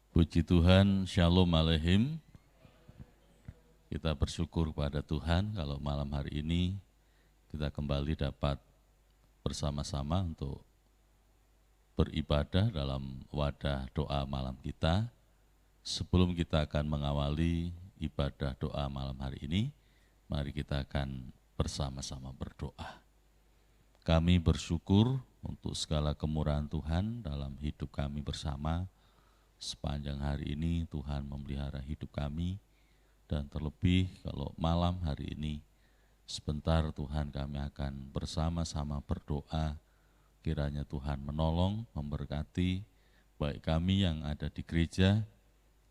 Puji Tuhan, Shalom Aleichem. Kita bersyukur kepada Tuhan kalau malam hari ini kita kembali dapat bersama-sama untuk beribadah dalam wadah doa malam kita. Sebelum kita akan mengawali ibadah doa malam hari ini, mari kita akan bersama-sama berdoa. Kami bersyukur untuk segala kemurahan Tuhan dalam hidup kami bersama. Sepanjang hari ini Tuhan memelihara hidup kami, dan terlebih kalau malam hari ini sebentar Tuhan kami akan bersama-sama berdoa, kiranya Tuhan menolong, memberkati baik kami yang ada di gereja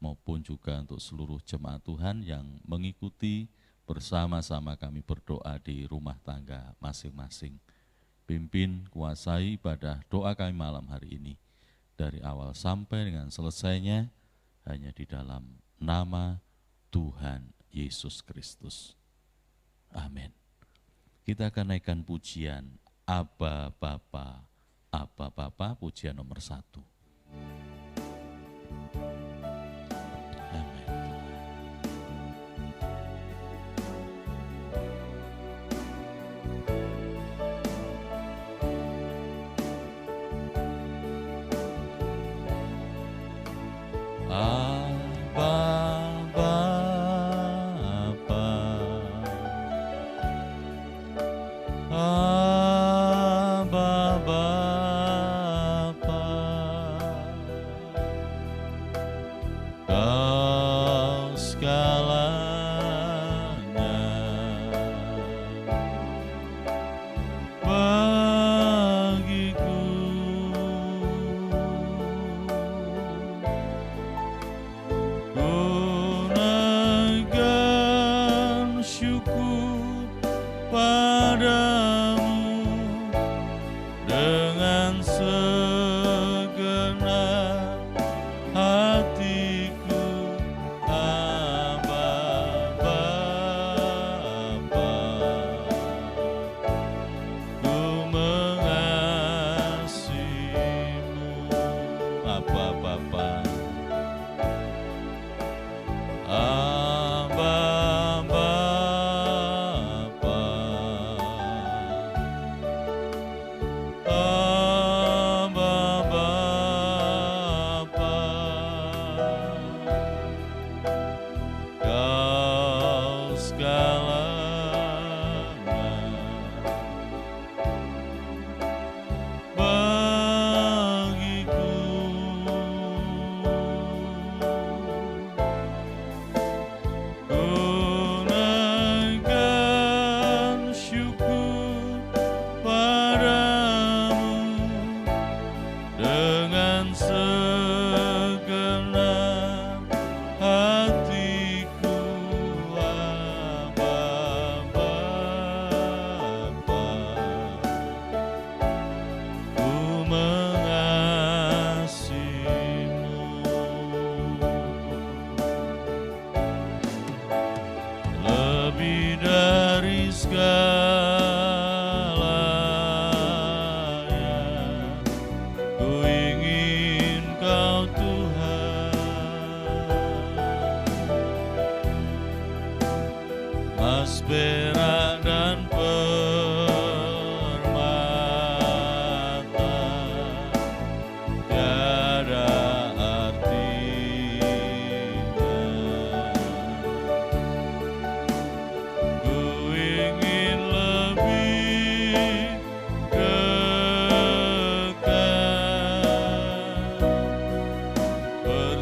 maupun juga untuk seluruh jemaat Tuhan yang mengikuti bersama-sama kami berdoa di rumah tangga masing-masing. Pimpin, kuasai ibadah doa kami malam hari ini. Dari awal sampai dengan selesainya, hanya di dalam nama Tuhan Yesus Kristus. Amin. Kita akan naikkan pujian Aba Bapa, Aba Bapa, pujian nomor 1. Amin.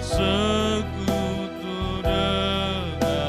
Bersekutu denganmu.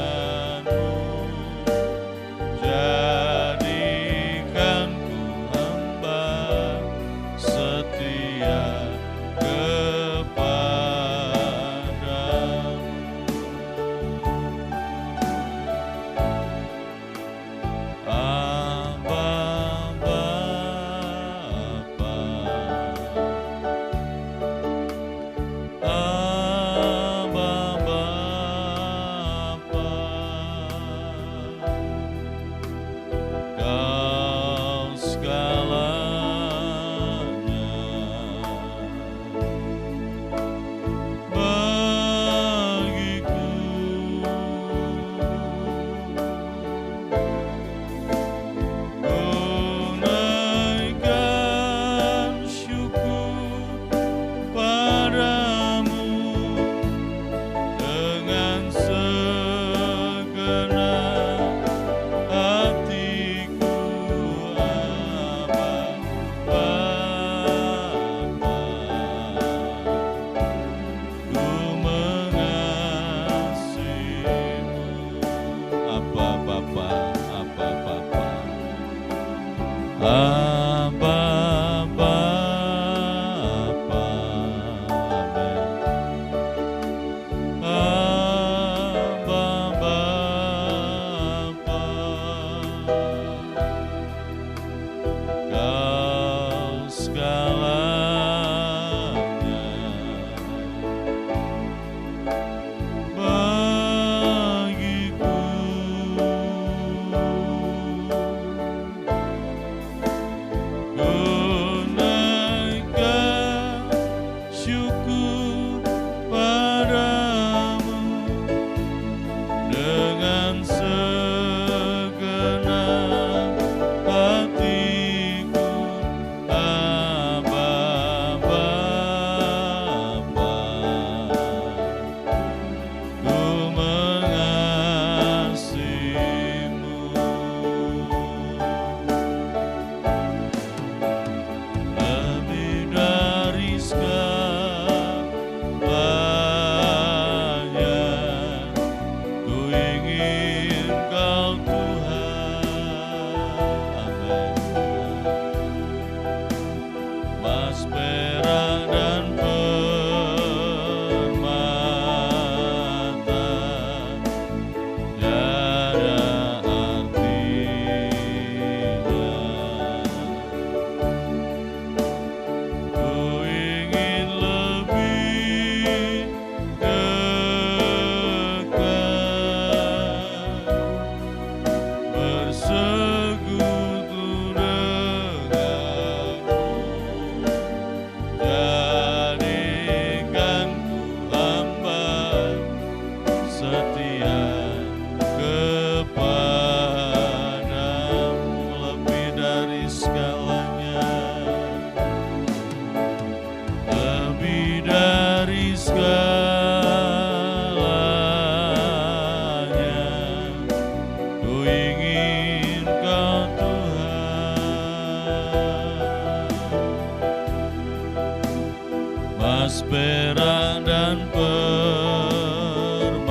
permata,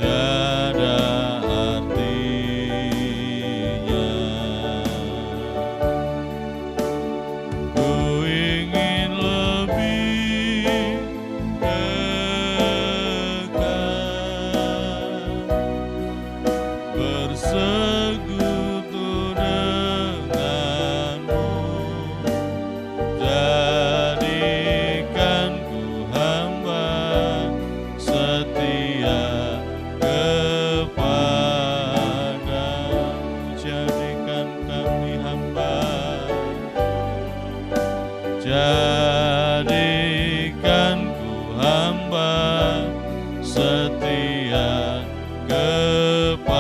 tiada artinya. Ku ingin lebih dekat, bersekutu denganmu. Jadikan ku hamba setia kepadamu. Jadikan kami hamba, jadikan ku hamba setia kepadamu.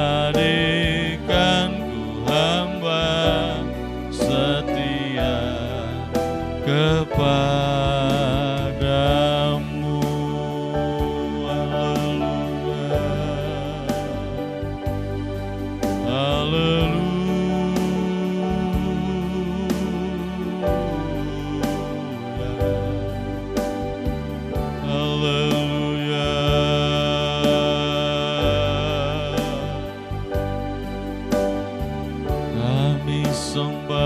Jadikan ku hamba setia kepadamu. Haleluya, haleluya, kami sembah,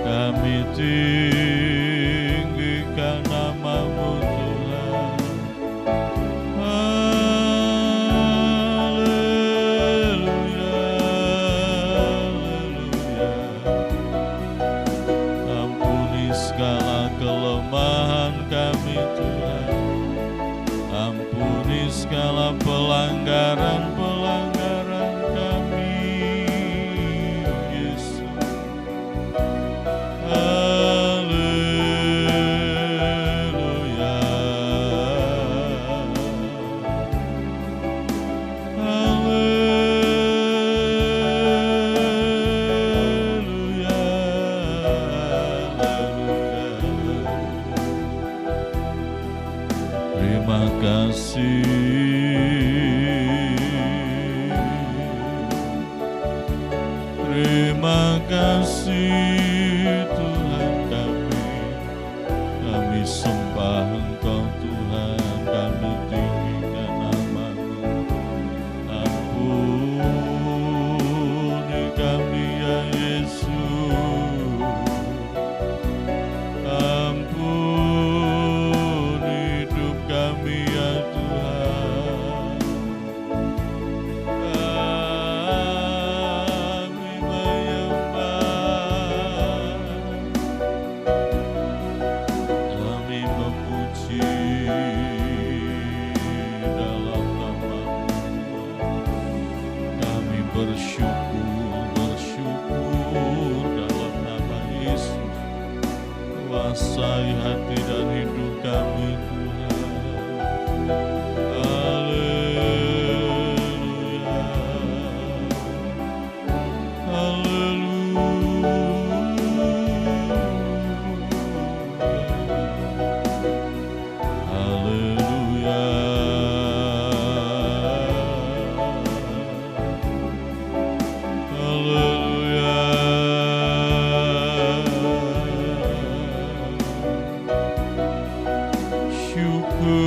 kami tinggikan nama-Mu Tuhan. Haleluya, haleluya. Ampuni segala kelemahan kami Tuhan, ampuni segala pelanggaran-pelanggaran kami, Yesus. Haleluya, haleluya, haleluya. Terima kasih, terima kasih Tuhan kami sembah Engkau Tuhan, kami tinggikan nama-Mu. Ampuni kami ya Yesus, ampuni hidup kami ya Tuhan. Kami menyembah, kami memuji dalam nama-Mu. Kami bersyukur dalam nama Yesus. Kuasai hati dan hidup kami Tuhan. Haleluya, haleluya, haleluya, bersyukur.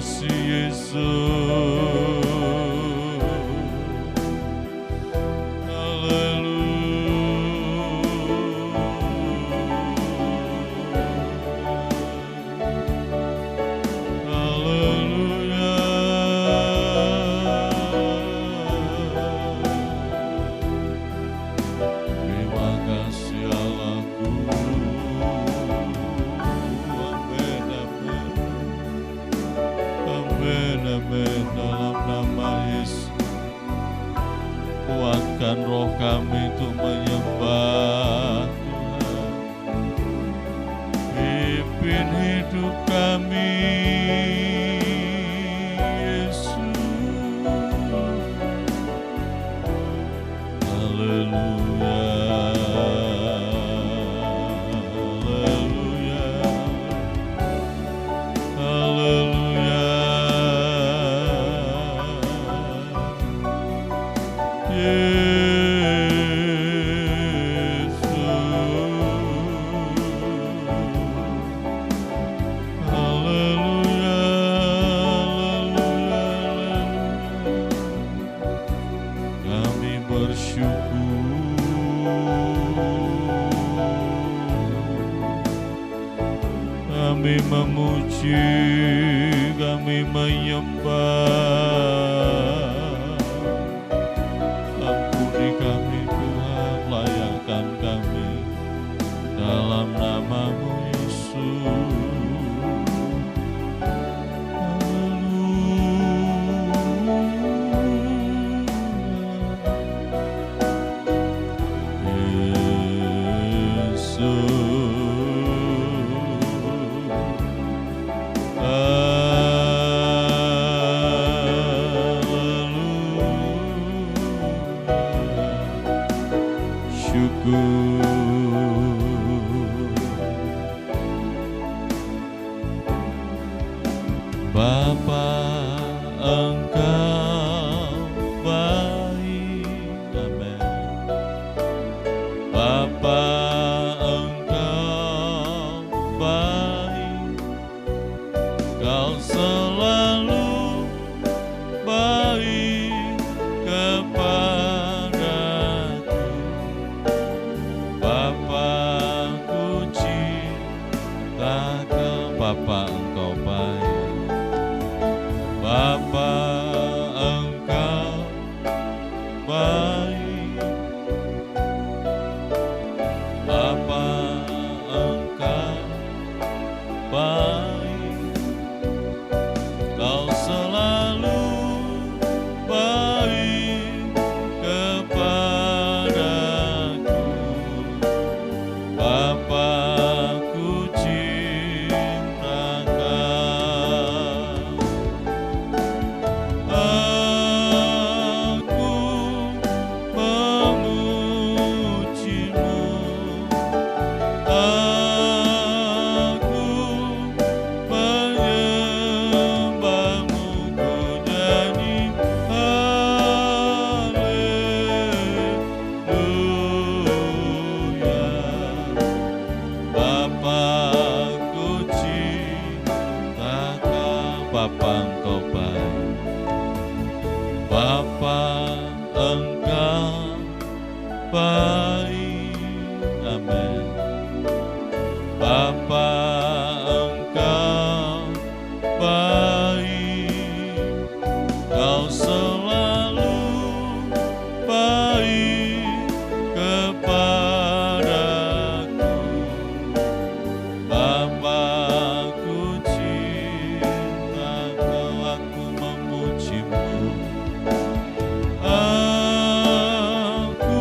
kasih Yesus. Kuatkan roh kami untuk menyembah Tuhan. Pimpin hidup kami, Yesus. Haleluya, haleluya, haleluya. Kami memuji, kami menyembah. Ampuni kami Tuhan, layakkan kami dalam nama-Mu Yesus. Bapa, Engkau baik, amin. Bapa, Engkau baik, Kau selalu baik kepadaku. Bapa, ku cinta Kau, Bapa Engkau baik. Bapa, Engkau baik. Bapa, Engkau baik. Kau selalu baik kepadaku. Bapa, ku cinta Kau. Aku memuji-Mu, aku menyembah-Mu, ku nyanyi haleluya. Bapa, ku cinta Kau, Bapa Engkau baik. Bapa, Engkau baik, amin. Bapa, Engkau baik, Kau selalu baik kepadaku. Bapa, ku cinta Kau, aku memuji-Mu. Aku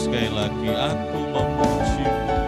sekali lagi aku memuji-Mu.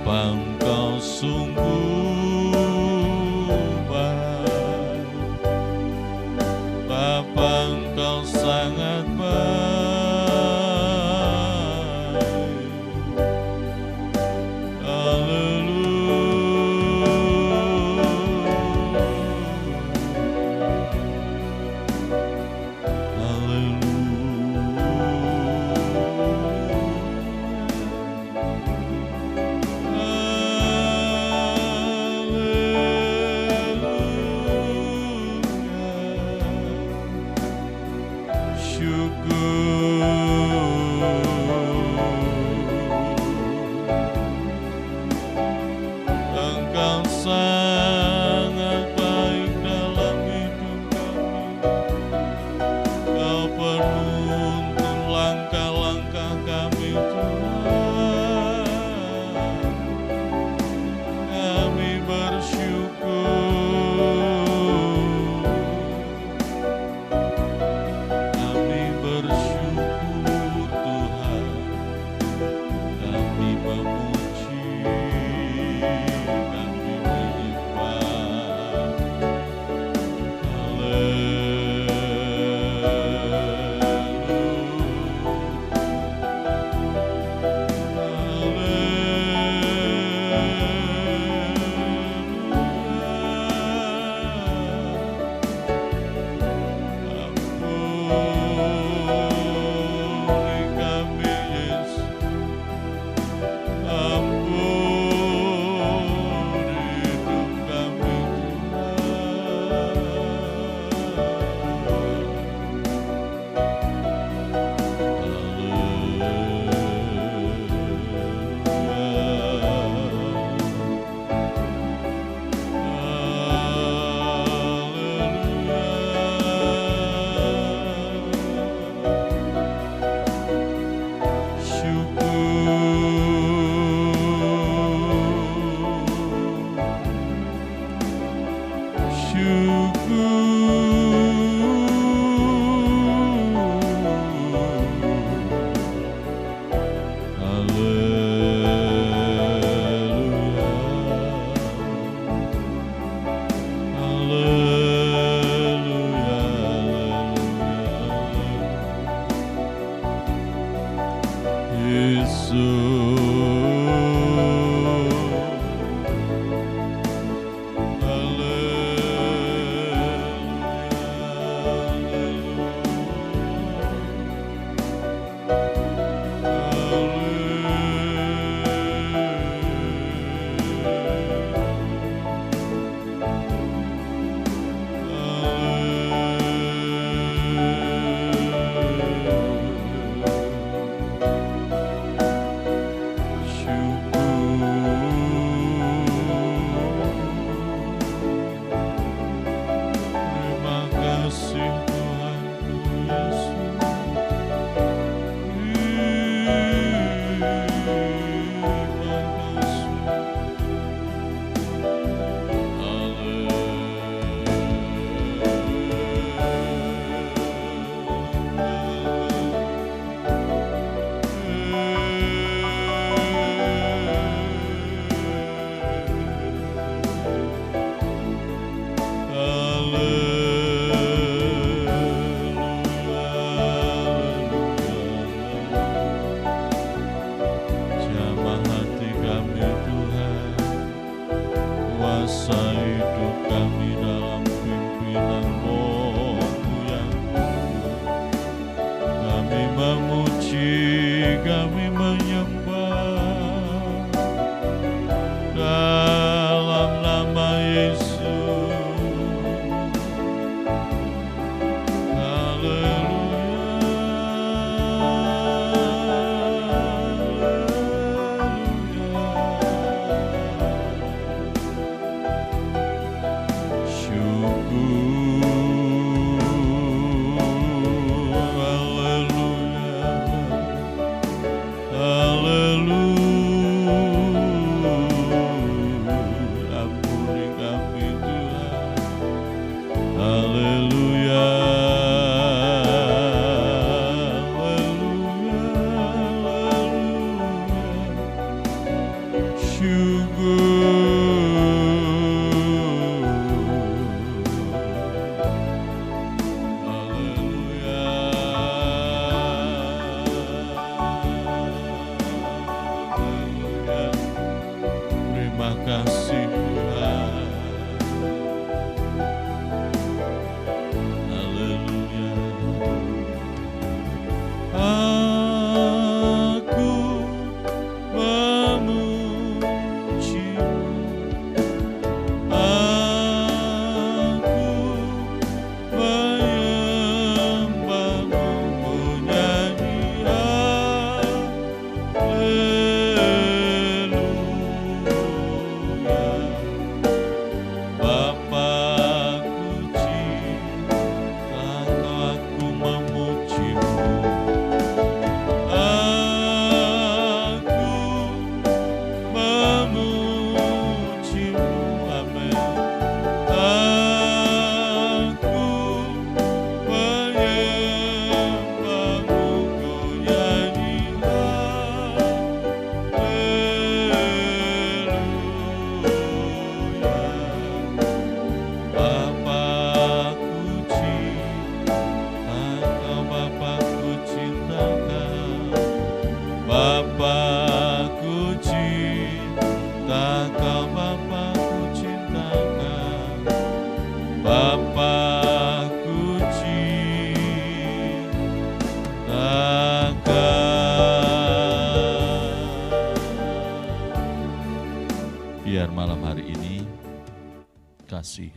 Engkau sungguh baik, Bapa Engkau sangat baik. Engkau sangat baik dalam hidup kami. Kau penuntun langkah-langkah kami, Tuhan. Kami bersyukur. Kami bersyukur, Tuhan. Kami memuji.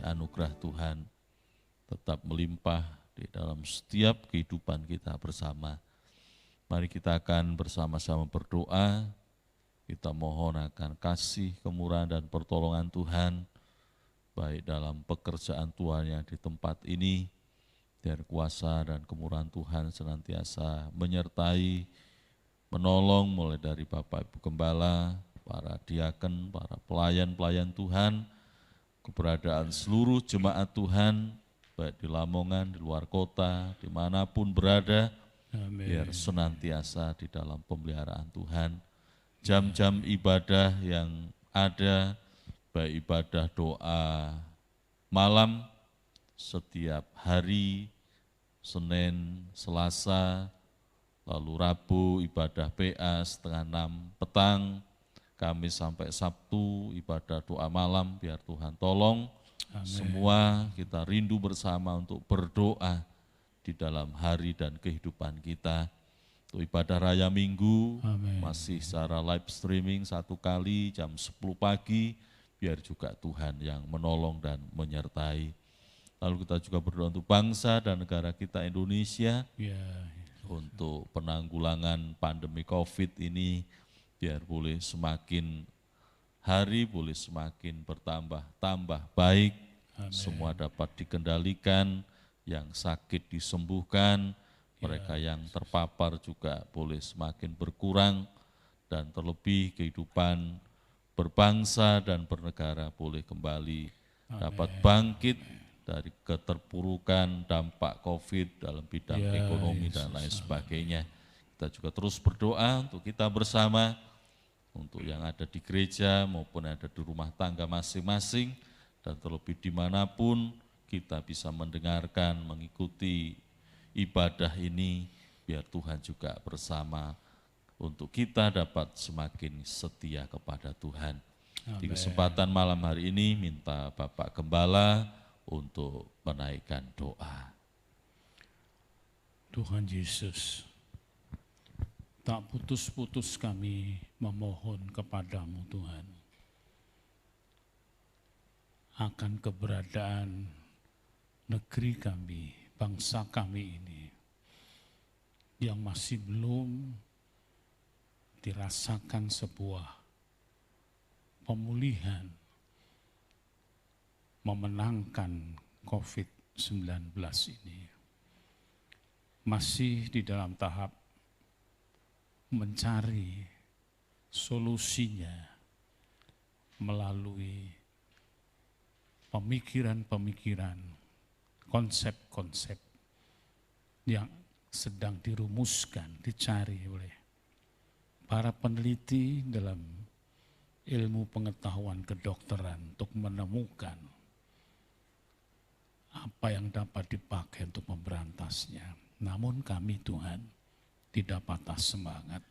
anugerah Tuhan tetap melimpah di dalam setiap kehidupan kita bersama. Mari kita akan bersama-sama berdoa, kita mohon akan kasih, kemurahan dan pertolongan Tuhan, baik dalam pekerjaan Tuhan yang di tempat ini, biar kuasa dan kemurahan Tuhan senantiasa menyertai, menolong mulai dari Bapak Ibu Gembala, para diaken, para pelayan-pelayan Tuhan, keberadaan seluruh jemaat Tuhan, baik di Lamongan, di luar kota, dimanapun berada, Amin. biar senantiasa di dalam pemeliharaan Tuhan. Jam-jam ibadah yang ada, baik ibadah doa malam, setiap hari, Senin, Selasa, lalu Rabu ibadah PA setengah 6 petang, Kamis sampai Sabtu ibadah doa malam, biar Tuhan tolong. Amin. Semua kita rindu bersama untuk berdoa di dalam hari dan kehidupan kita. Untuk ibadah raya Minggu, Amin. masih secara live streaming 1 kali jam 10 pagi, biar juga Tuhan yang menolong dan menyertai. Lalu kita juga berdoa untuk bangsa dan negara kita Indonesia, untuk penanggulangan pandemi COVID ini, biar boleh semakin hari, boleh semakin bertambah baik. Amin. Semua dapat dikendalikan, yang sakit disembuhkan, mereka yang terpapar juga boleh semakin berkurang, dan terlebih kehidupan berbangsa dan bernegara boleh kembali dapat bangkit dari keterpurukan dampak COVID dalam bidang ekonomi dan lain sebagainya. Kita juga terus berdoa untuk kita bersama, untuk yang ada di gereja maupun ada di rumah tangga masing-masing, dan terlebih dimanapun kita bisa mendengarkan, mengikuti ibadah ini, biar Tuhan juga bersama untuk kita dapat semakin setia kepada Tuhan. Amen. Di kesempatan malam hari ini minta Bapak Gembala untuk menaikkan doa. Tuhan Yesus, tak putus-putus kami memohon kepadamu Tuhan, akan keberadaan negeri kami, bangsa kami ini, yang masih belum dirasakan sebuah pemulihan, memenangkan COVID-19 ini. Masih di dalam tahap mencari solusinya melalui pemikiran-pemikiran, konsep-konsep yang sedang dirumuskan, dicari oleh para peneliti dalam ilmu pengetahuan kedokteran untuk menemukan apa yang dapat dipakai untuk memberantasnya. Namun kami Tuhan tidak patah semangat.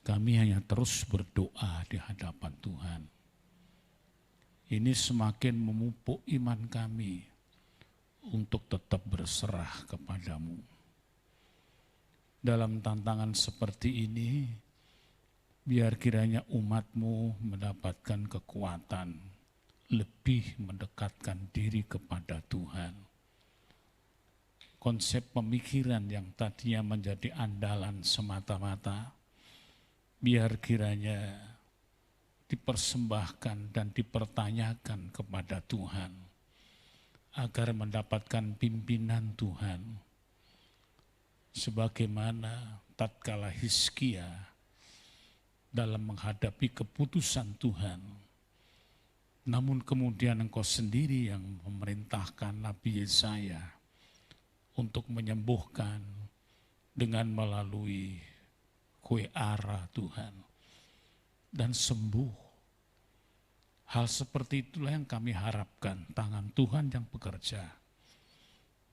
Kami hanya terus berdoa di hadapan Tuhan. Ini semakin memupuk iman kami untuk tetap berserah kepadamu. Dalam tantangan seperti ini, biar kiranya umat-Mu mendapatkan kekuatan, lebih mendekatkan diri kepada Tuhan. Konsep pemikiran yang tadinya menjadi andalan semata-mata, biar kiranya dipersembahkan dan dipertanyakan kepada Tuhan, agar mendapatkan pimpinan Tuhan. Sebagaimana tatkala Hizkia dalam menghadapi keputusan Tuhan, namun kemudian Engkau sendiri yang memerintahkan Nabi Yesaya untuk menyembuhkan dengan melalui kue ara Tuhan dan sembuh. Hal seperti itulah yang kami harapkan, tangan Tuhan yang bekerja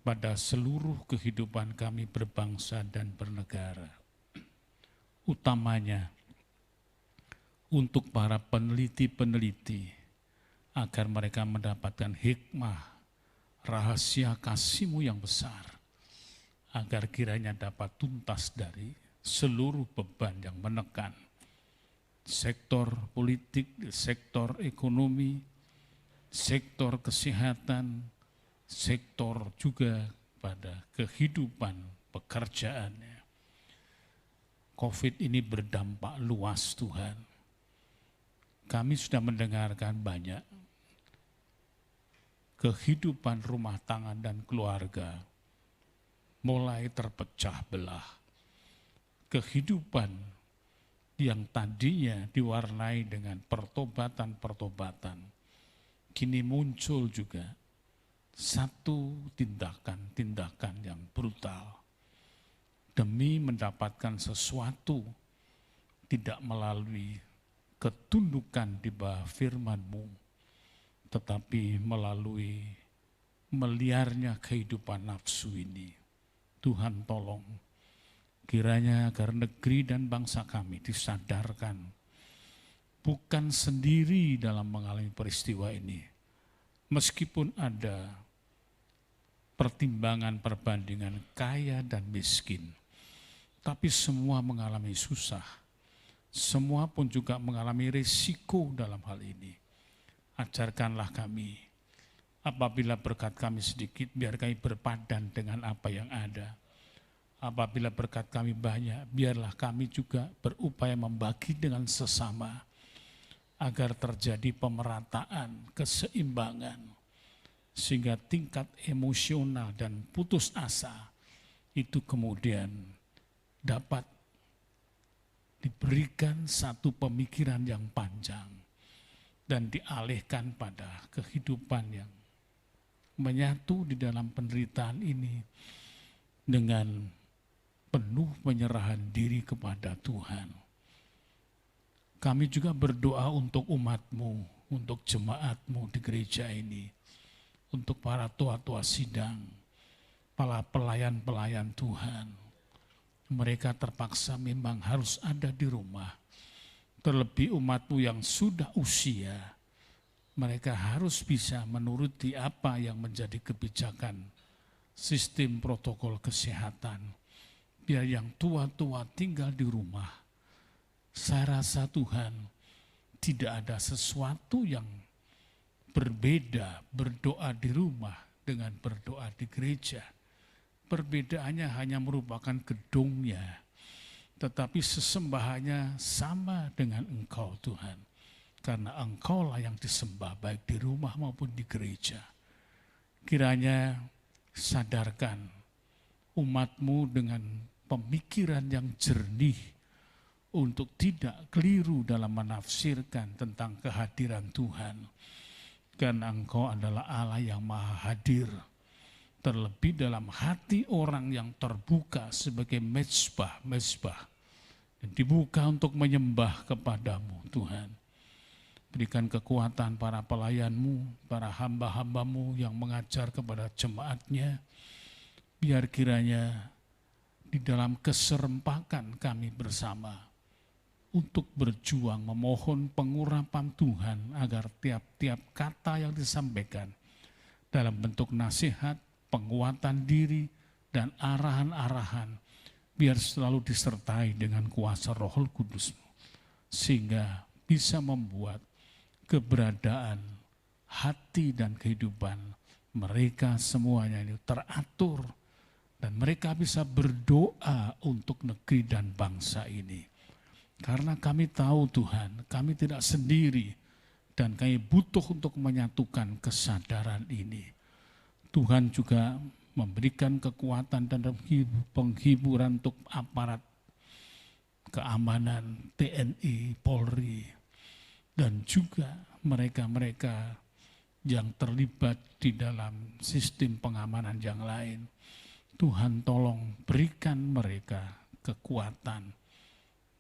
pada seluruh kehidupan kami berbangsa dan bernegara. Utamanya untuk para peneliti-peneliti, agar mereka mendapatkan hikmah, rahasia kasih-Mu yang besar, agar kiranya dapat tuntas dari seluruh beban yang menekan sektor politik, sektor ekonomi, sektor kesehatan, sektor juga pada kehidupan pekerjaannya. COVID ini berdampak luas Tuhan. Kami sudah mendengarkan banyak kehidupan rumah tangga dan keluarga mulai terpecah belah. Kehidupan yang tadinya diwarnai dengan pertobatan-pertobatan, kini muncul juga satu tindakan-tindakan yang brutal demi mendapatkan sesuatu, tidak melalui ketundukan di bawah firman-Mu, tetapi melalui meliarnya kehidupan nafsu ini. Tuhan tolong, kiranya agar negeri dan bangsa kami disadarkan, bukan sendiri dalam mengalami peristiwa ini. Meskipun ada pertimbangan perbandingan kaya dan miskin, tapi semua mengalami susah. Semua pun juga mengalami risiko dalam hal ini. Ajarkanlah kami, apabila berkat kami sedikit, biar kami berpadan dengan apa yang ada. Apabila berkat kami banyak, biarlah kami juga berupaya membagi dengan sesama, agar terjadi pemerataan, keseimbangan, sehingga tingkat emosional dan putus asa itu kemudian dapat diberikan satu pemikiran yang panjang dan dialihkan pada kehidupan yang menyatu di dalam penderitaan ini dengan penuh penyerahan diri kepada Tuhan. Kami juga berdoa untuk umat-Mu, untuk jemaat-Mu di gereja ini, untuk para tua-tua sidang, para pelayan-pelayan Tuhan. Mereka terpaksa memang harus ada di rumah. Terlebih umat-Mu yang sudah usia, mereka harus bisa menuruti apa yang menjadi kebijakan sistem protokol kesehatan. Biar yang tua-tua tinggal di rumah. Saya rasa Tuhan, tidak ada sesuatu yang berbeda berdoa di rumah dengan berdoa di gereja. Perbedaannya hanya merupakan gedungnya, tetapi sesembahannya sama dengan Engkau Tuhan. Karena Engkaulah yang disembah baik di rumah maupun di gereja. Kiranya sadarkan umat-Mu dengan pemikiran yang jernih untuk tidak keliru dalam menafsirkan tentang kehadiran Tuhan. Karena Engkau adalah Allah yang maha hadir. Terlebih dalam hati orang yang terbuka sebagai mezbah dan dibuka untuk menyembah kepadamu Tuhan. Berikan kekuatan para pelayan-Mu, para hamba-hamba-Mu yang mengajar kepada jemaatnya, biar kiranya di dalam keserempakan kami bersama untuk berjuang memohon pengurapan Tuhan agar tiap-tiap kata yang disampaikan dalam bentuk nasihat, penguatan diri, dan arahan-arahan biar selalu disertai dengan kuasa Roh Kudus-Mu, sehingga bisa membuat keberadaan hati dan kehidupan mereka semuanya ini teratur, dan mereka bisa berdoa untuk negeri dan bangsa ini. Karena kami tahu Tuhan, kami tidak sendiri, dan kami butuh untuk menyatukan kesadaran ini. Tuhan juga memberikan kekuatan dan penghiburan untuk aparat keamanan, TNI, Polri, dan juga mereka-mereka yang terlibat di dalam sistem pengamanan yang lain. Tuhan tolong berikan mereka kekuatan,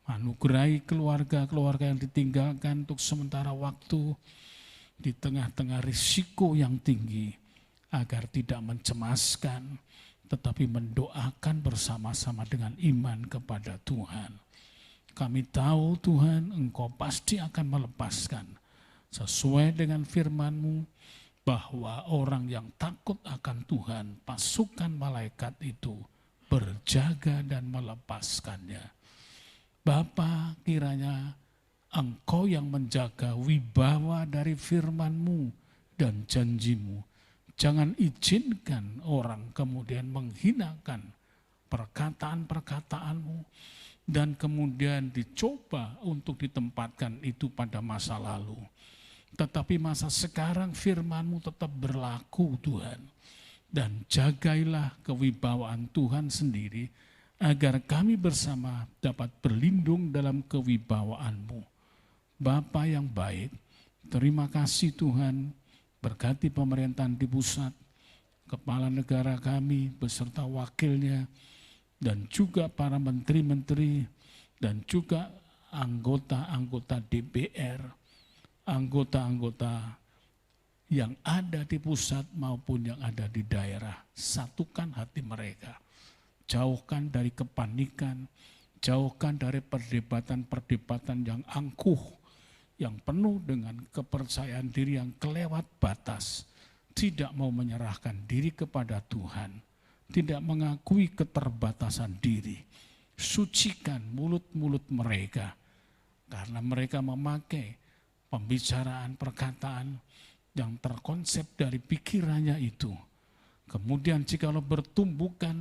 anugerahi keluarga-keluarga yang ditinggalkan untuk sementara waktu di tengah-tengah risiko yang tinggi, agar tidak mencemaskan, tetapi mendoakan bersama-sama dengan iman kepada Tuhan. Kami tahu Tuhan, Engkau pasti akan melepaskan sesuai dengan firman-Mu, bahwa orang yang takut akan Tuhan, pasukan malaikat itu berjaga dan melepaskannya. Bapa, kiranya Engkau yang menjaga wibawa dari firman-Mu dan janji-Mu. Jangan izinkan orang kemudian menghinakan perkataan-perkataan-Mu dan kemudian dicoba untuk ditempatkan itu pada masa lalu. Tetapi masa sekarang firman-Mu tetap berlaku Tuhan. Dan jagailah kewibawaan Tuhan sendiri agar kami bersama dapat berlindung dalam kewibawaan-Mu. Bapa yang baik, terima kasih Tuhan, berkati pemerintahan di pusat, kepala negara kami beserta wakilnya, dan juga para menteri-menteri, dan juga anggota-anggota DPR, anggota-anggota yang ada di pusat maupun yang ada di daerah. Satukan hati mereka. Jauhkan dari kepanikan, jauhkan dari perdebatan-perdebatan yang angkuh, yang penuh dengan kepercayaan diri yang kelewat batas, tidak mau menyerahkan diri kepada Tuhan, tidak mengakui keterbatasan diri. Sucikan mulut-mulut mereka, karena mereka memakai pembicaraan, perkataan yang terkonsep dari pikirannya itu. Kemudian jikalau bertumbukan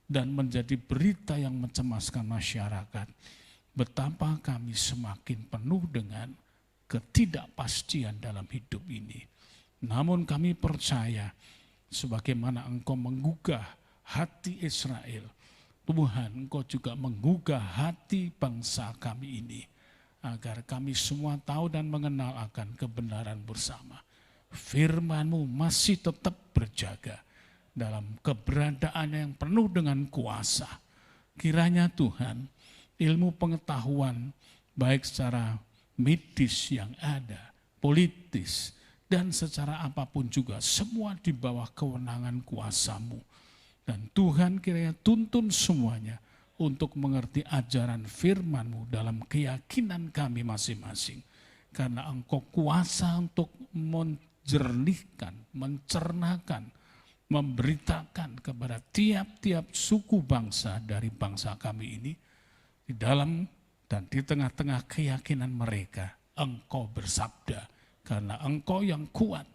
dan menjadi berita yang mencemaskan masyarakat, betapa kami semakin penuh dengan ketidakpastian dalam hidup ini. Namun kami percaya, sebagaimana Engkau menggugah hati Israel, Tuhan Engkau juga menggugah hati bangsa kami ini, agar kami semua tahu dan mengenal akan kebenaran bersama. Firman-Mu masih tetap berjaga dalam keberadaan yang penuh dengan kuasa. Kiranya Tuhan, ilmu pengetahuan baik secara medis yang ada, politis, dan secara apapun juga, semua di bawah kewenangan kuasa-Mu. Dan Tuhan kiranya tuntun semuanya untuk mengerti ajaran firman-Mu dalam keyakinan kami masing-masing. Karena Engkau kuasa untuk menjernihkan, mencernakan, memberitakan kepada tiap-tiap suku bangsa dari bangsa kami ini, di dalam dan di tengah-tengah keyakinan mereka, Engkau bersabda, karena Engkau yang kuat,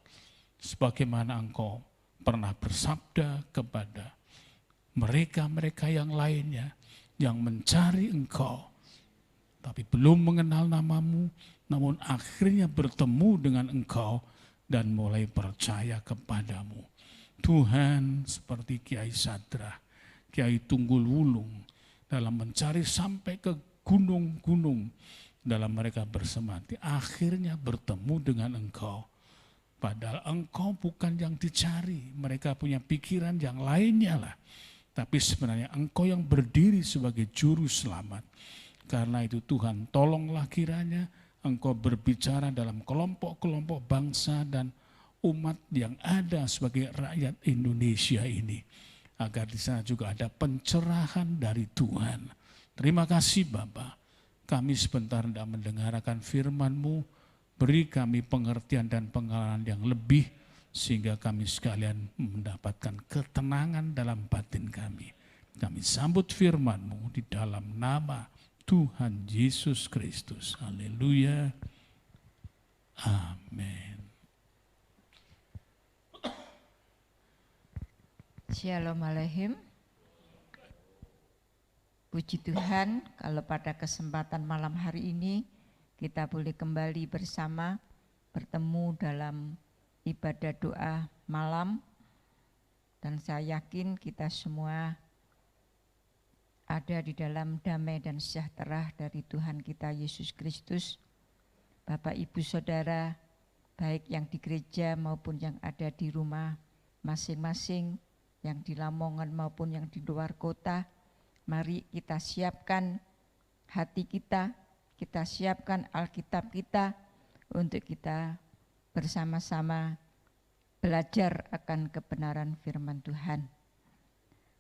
sebagaimana Engkau pernah bersabda kepada mereka-mereka yang lainnya, yang mencari Engkau, tapi belum mengenal nama-Mu, namun akhirnya bertemu dengan Engkau, dan mulai percaya kepadamu. Tuhan, seperti Kiai Sadrah, Kiai Tunggul Wulung, dalam mencari sampai ke gunung-gunung, dalam mereka bersemati, akhirnya bertemu dengan Engkau. Padahal Engkau bukan yang dicari, mereka punya pikiran yang lainnya lah. Tapi sebenarnya Engkau yang berdiri sebagai juru selamat. Karena itu Tuhan, tolonglah kiranya Engkau berbicara dalam kelompok-kelompok bangsa dan umat yang ada sebagai rakyat Indonesia ini. Agar di sana juga ada pencerahan dari Tuhan. Terima kasih Bapa. Kami sebentar hendak mendengarkan firman-Mu. Beri kami pengertian dan pengalaman yang lebih, sehingga kami sekalian mendapatkan ketenangan dalam batin kami. Kami sambut firman-Mu di dalam nama Tuhan Yesus Kristus. Haleluya. Amin. Shalom Aleichem. Puji Tuhan, kalau pada kesempatan malam hari ini kita boleh kembali bersama bertemu dalam ibadah doa malam, dan saya yakin kita semua ada di dalam damai dan sejahtera dari Tuhan kita Yesus Kristus. Bapak, Ibu, Saudara, baik yang di gereja maupun yang ada di rumah masing-masing, yang di Lamongan maupun yang di luar kota, mari kita siapkan hati kita siapkan Alkitab kita untuk kita bersama-sama belajar akan kebenaran firman Tuhan.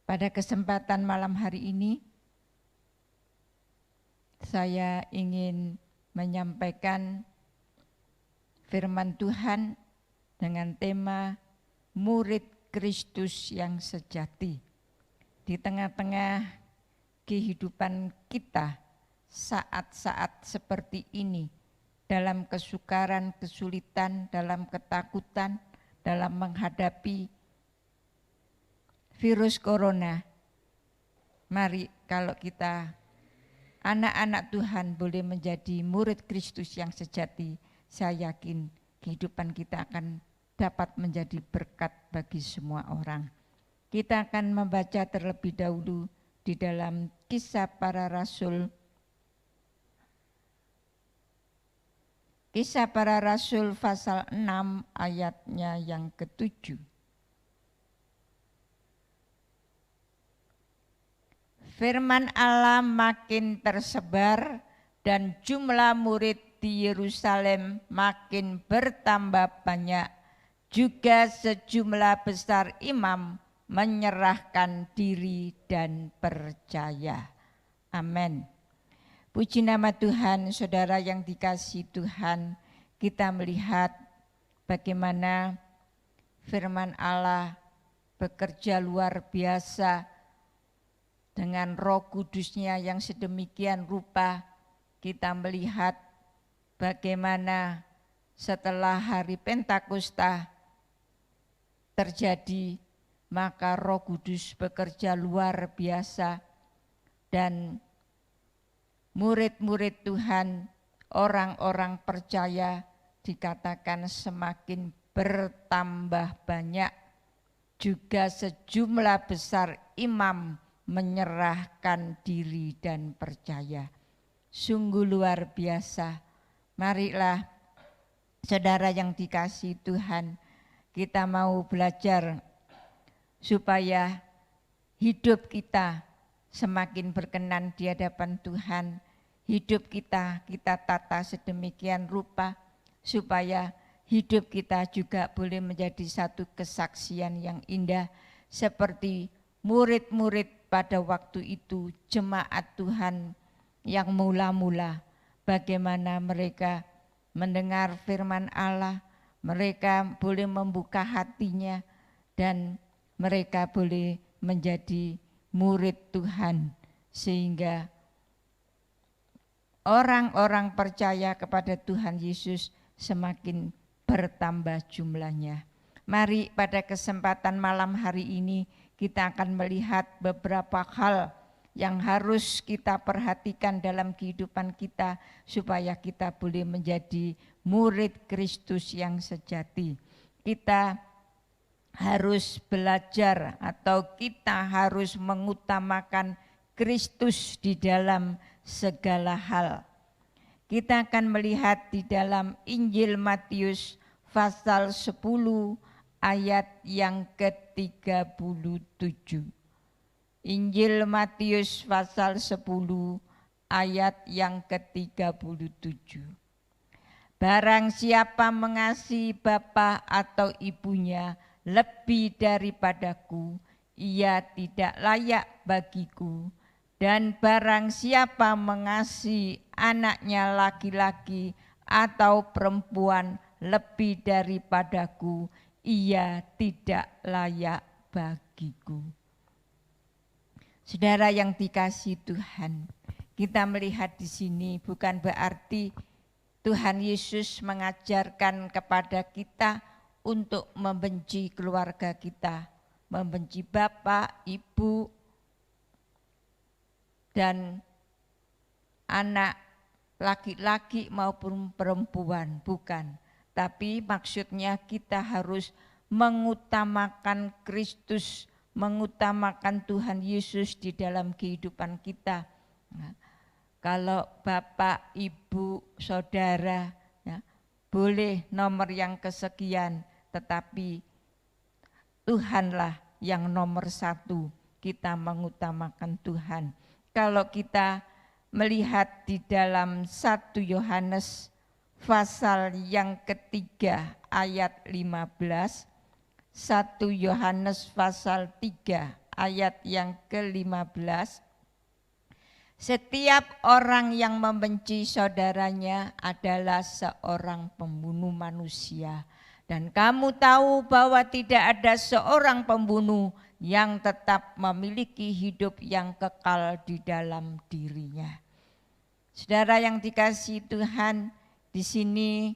Pada kesempatan malam hari ini, saya ingin menyampaikan firman Tuhan dengan tema murid Kristus yang sejati. Di tengah-tengah kehidupan kita saat-saat seperti ini, dalam kesukaran, kesulitan, dalam ketakutan, dalam menghadapi virus corona. Mari kalau kita anak-anak Tuhan boleh menjadi murid Kristus yang sejati, saya yakin kehidupan kita akan dapat menjadi berkat bagi semua orang. Kita akan membaca terlebih dahulu di dalam Kisah Para Rasul. Kisah Para Rasul pasal 6 ayatnya yang ke-7. Firman Allah makin tersebar dan jumlah murid di Yerusalem makin bertambah banyak. Juga sejumlah besar imam menyerahkan diri dan percaya. Amin. Puji nama Tuhan, saudara yang dikasihi Tuhan, kita melihat bagaimana firman Allah bekerja luar biasa dengan Roh Kudus-Nya yang sedemikian rupa. Kita melihat bagaimana setelah hari Pentakosta terjadi, maka Roh Kudus bekerja luar biasa dan murid-murid Tuhan, orang-orang percaya dikatakan semakin bertambah banyak. Juga sejumlah besar imam menyerahkan diri dan percaya. Sungguh luar biasa. Marilah saudara yang dikasihi Tuhan, kita mau belajar supaya hidup kita semakin berkenan di hadapan Tuhan. Hidup kita tata sedemikian rupa supaya hidup kita juga boleh menjadi satu kesaksian yang indah seperti murid-murid pada waktu itu, jemaat Tuhan yang mula-mula, bagaimana mereka mendengar firman Allah, mereka boleh membuka hatinya dan mereka boleh menjadi murid Tuhan, sehingga orang-orang percaya kepada Tuhan Yesus semakin bertambah jumlahnya. Mari pada kesempatan malam hari ini kita akan melihat beberapa hal yang harus kita perhatikan dalam kehidupan kita supaya kita boleh menjadi murid Kristus yang sejati. Kita harus belajar atau kita harus mengutamakan Kristus di dalam segala hal. Kita akan melihat di dalam Injil Matius pasal 10 ayat yang ke-37. Injil Matius pasal 10 ayat yang ke-37. Barang siapa mengasihi bapa atau ibunya lebih daripadaku, ia tidak layak bagiku. Dan barang siapa mengasihi anaknya laki-laki atau perempuan lebih daripadaku, ia tidak layak bagiku. Saudara yang dikasihi Tuhan, kita melihat di sini bukan berarti Tuhan Yesus mengajarkan kepada kita untuk membenci keluarga kita, membenci bapak, ibu, dan anak laki-laki maupun perempuan, bukan. Tapi maksudnya kita harus mengutamakan Kristus, mengutamakan Tuhan Yesus di dalam kehidupan kita. Nah, kalau bapak, ibu, saudara, ya, boleh nomor yang kesekian, tetapi Tuhanlah yang nomor satu. Kita mengutamakan Tuhan. Kalau kita melihat di dalam 1 Yohanes pasal yang ketiga ayat 15, 1 Yohanes pasal 3 ayat yang ke-15, setiap orang yang membenci saudaranya adalah seorang pembunuh manusia. Dan kamu tahu bahwa tidak ada seorang pembunuh yang tetap memiliki hidup yang kekal di dalam dirinya. Saudara yang dikasihi Tuhan, di sini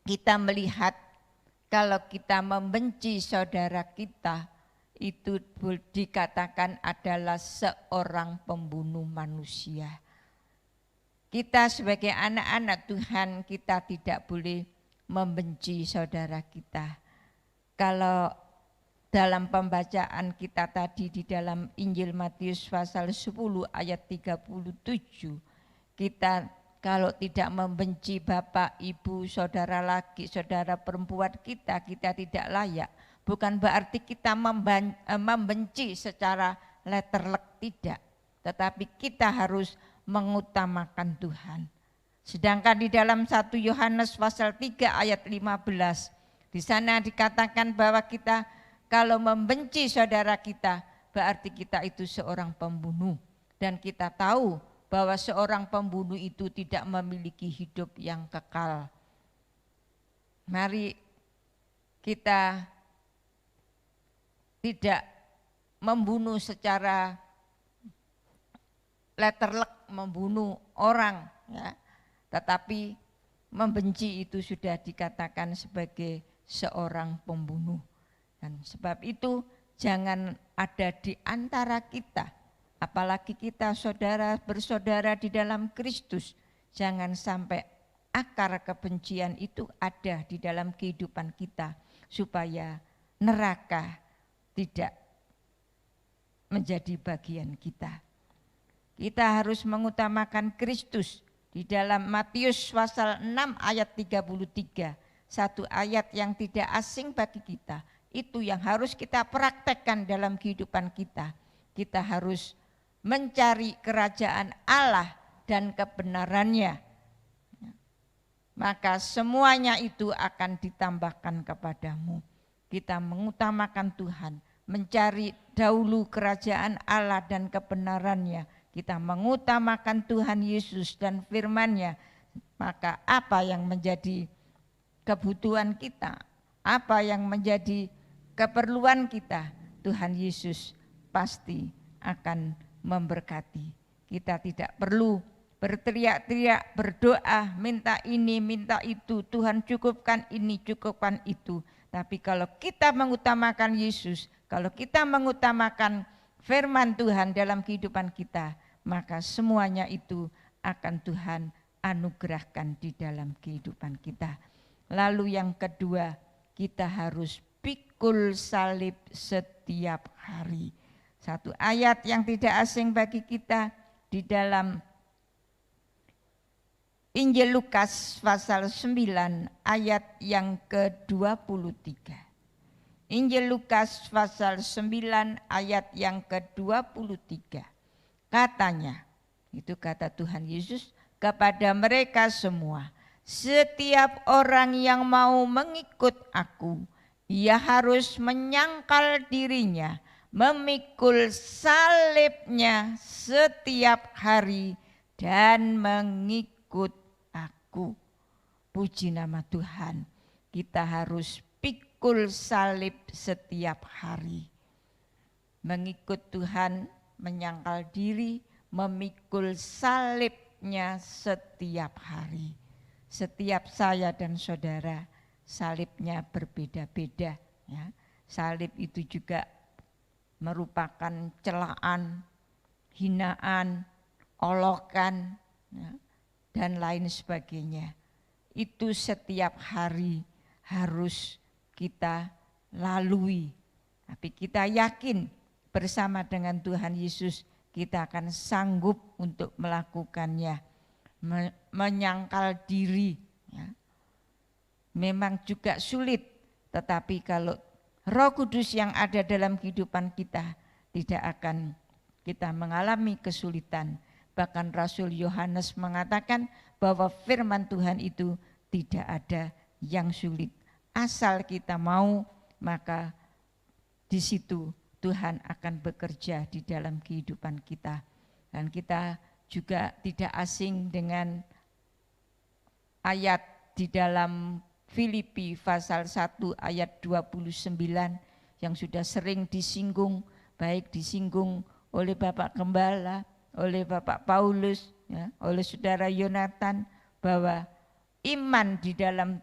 kita melihat kalau kita membenci saudara kita, itu dikatakan adalah seorang pembunuh manusia. Kita sebagai anak-anak Tuhan, kita tidak boleh membenci saudara kita. Kalau dalam pembacaan kita tadi di dalam Injil Matius pasal 10 ayat 37, kita kalau tidak membenci bapak, ibu, saudara laki, saudara perempuan kita tidak layak. Bukan berarti kita membenci secara letterlek, tidak. Tetapi kita harus mengutamakan Tuhan. Sedangkan di dalam 1 Yohanes pasal 3 ayat 15, di sana dikatakan bahwa kita kalau membenci saudara kita, berarti kita itu seorang pembunuh. Dan kita tahu bahwa seorang pembunuh itu tidak memiliki hidup yang kekal. Mari kita tidak membunuh secara letterlek, membunuh orang, ya. Tetapi membenci itu sudah dikatakan sebagai seorang pembunuh. Dan sebab itu jangan ada di antara kita, apalagi kita saudara bersaudara di dalam Kristus, jangan sampai akar kebencian itu ada di dalam kehidupan kita, supaya neraka tidak menjadi bagian kita. Kita harus mengutamakan Kristus. Di dalam Matius pasal 6 ayat 33, satu ayat yang tidak asing bagi kita, itu yang harus kita praktekkan dalam kehidupan kita. Kita harus mencari kerajaan Allah dan kebenarannya, maka semuanya itu akan ditambahkan kepadamu. Kita mengutamakan Tuhan, mencari dahulu kerajaan Allah dan kebenarannya. Kita mengutamakan Tuhan Yesus dan firman-Nya, maka apa yang menjadi kebutuhan kita, apa yang menjadi keperluan kita, Tuhan Yesus pasti akan memberkati. Kita tidak perlu berteriak-teriak, berdoa, minta ini, minta itu, Tuhan cukupkan ini, cukupkan itu. Tapi kalau kita mengutamakan Yesus, kalau kita mengutamakan firman Tuhan dalam kehidupan kita, maka semuanya itu akan Tuhan anugerahkan di dalam kehidupan kita. Lalu yang kedua, kita harus pikul salib setiap hari. Satu ayat yang tidak asing bagi kita di dalam Injil Lukas pasal 9 ayat yang ke-23. Injil Lukas pasal 9 ayat yang ke-23. Katanya, itu kata Tuhan Yesus kepada mereka semua, setiap orang yang mau mengikut aku, ia harus menyangkal dirinya, memikul salibnya setiap hari dan mengikut aku. Puji nama Tuhan, kita harus pikul salib setiap hari. Mengikut Tuhan, menyangkal diri, memikul salibnya setiap hari. Setiap saya dan saudara, salibnya berbeda-beda. Ya. Salib itu juga merupakan celaan, hinaan, olokan, ya, dan lain sebagainya. Itu setiap hari harus kita lalui. Tapi kita yakin bersama dengan Tuhan Yesus kita akan sanggup untuk melakukannya. Menyangkal diri, ya. Memang juga sulit, tetapi kalau Roh Kudus yang ada dalam kehidupan kita, tidak akan kita mengalami kesulitan. Bahkan Rasul Yohanes mengatakan bahwa firman Tuhan itu tidak ada yang sulit. Asal kita mau, maka di situ Tuhan akan bekerja di dalam kehidupan kita. Dan kita juga tidak asing dengan ayat di dalam Filipi pasal 1 ayat 29 yang sudah sering disinggung, baik disinggung oleh Bapak Gembala, oleh Bapak Paulus, ya, oleh Saudara Yonatan, bahwa iman di dalam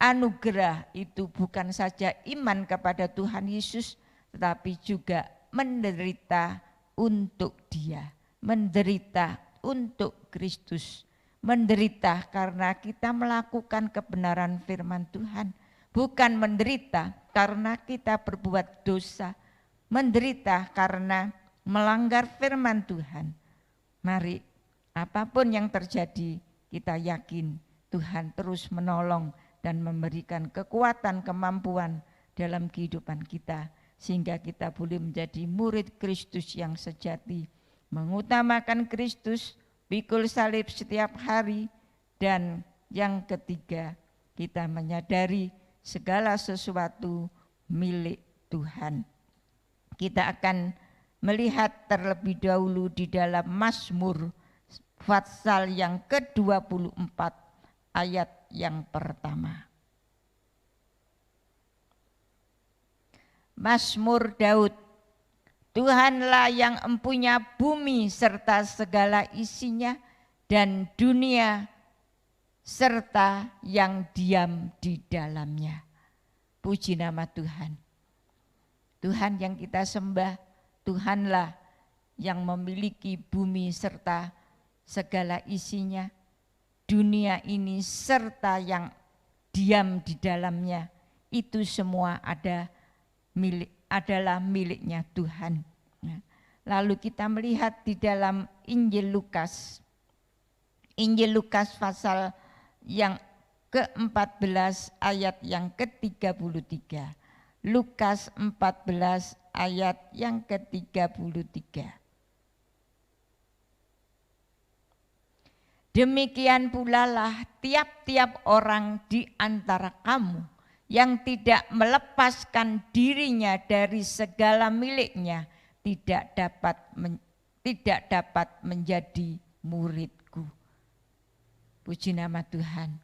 anugerah itu bukan saja iman kepada Tuhan Yesus, tetapi juga menderita untuk Dia, menderita untuk Kristus, menderita karena kita melakukan kebenaran firman Tuhan, bukan menderita karena kita berbuat dosa, menderita karena melanggar firman Tuhan. Mari, apapun yang terjadi, kita yakin Tuhan terus menolong dan memberikan kekuatan, kemampuan dalam kehidupan kita, sehingga kita boleh menjadi murid Kristus yang sejati, mengutamakan Kristus, pikul salib setiap hari, dan yang ketiga, kita menyadari segala sesuatu milik Tuhan. Kita akan melihat terlebih dahulu di dalam Mazmur pasal yang ke-24 ayat yang pertama. Mazmur Daud. Tuhanlah yang empunya bumi serta segala isinya, dan dunia serta yang diam di dalamnya. Puji nama Tuhan. Tuhan yang kita sembah, Tuhanlah yang memiliki bumi serta segala isinya, dunia ini serta yang diam di dalamnya, itu semua adalah miliknya Tuhan. Lalu kita melihat di dalam Injil Lukas pasal yang ke-14 ayat yang ke-33. Lukas 14 ayat yang ke-33. Demikian pula lah tiap-tiap orang di antara kamu yang tidak melepaskan dirinya dari segala miliknya tidak dapat menjadi muridku. Puji nama Tuhan.